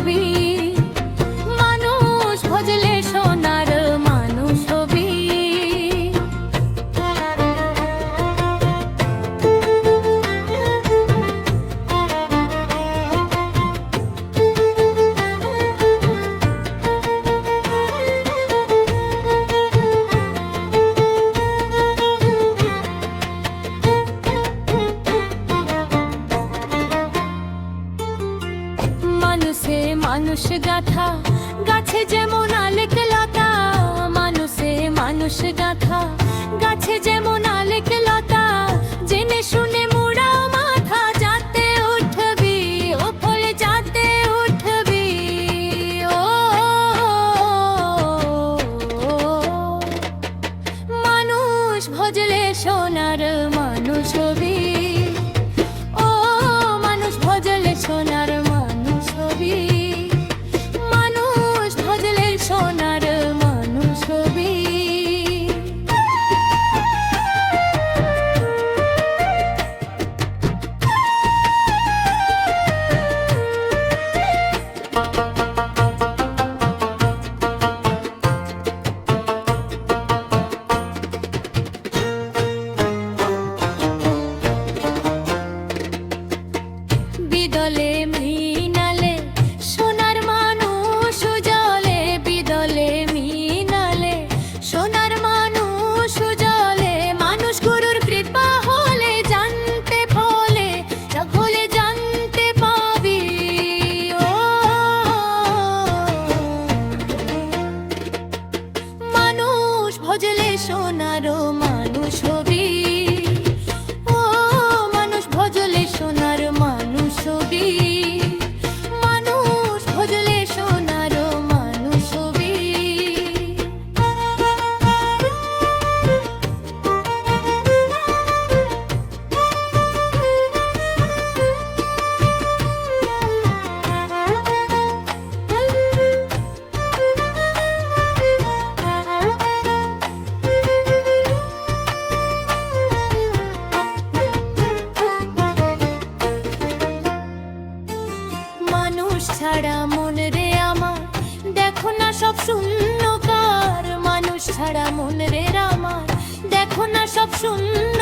ছবি। মানুষ ভজলে সোনার মানুষ হবি। মানুষে মানুষ গাথা, গাছে যেমন আলেক লতা। মানুষে মানুষ গাথা, গাছে যেমন আলেক লতা। জেনে শুনে মুড়া মাথা, যাতে উঠবি ও ফলে যাতে উঠবি। ও মানুষ ভজলে সোনার মানুষ হবি। ও মানুষ ভজলে সোনার মানুষ হবি। মানুষ ভজলে সোনার মানুষ হবি। বিদলে মিনালে সোনার মানুষ জলে। বিদলে মিনালে সোনার মানুষ জলে। মানুষ গুরুর কৃপা হলে জানতে ফলে, হলে জানতে পাবি। ও মানুষ ভজলে সোনার মানুষ হবি। ও মানুষ ভজলে সোনার মানুষ হবি। মানুষ ভজলে সোনার মানুষ হবি। মানুষ ছাড়া মন রে আমার, দেখো না সব শূন্যকার। মানুষ ছাড়া মন রে আমার, দেখো না সব শূন্য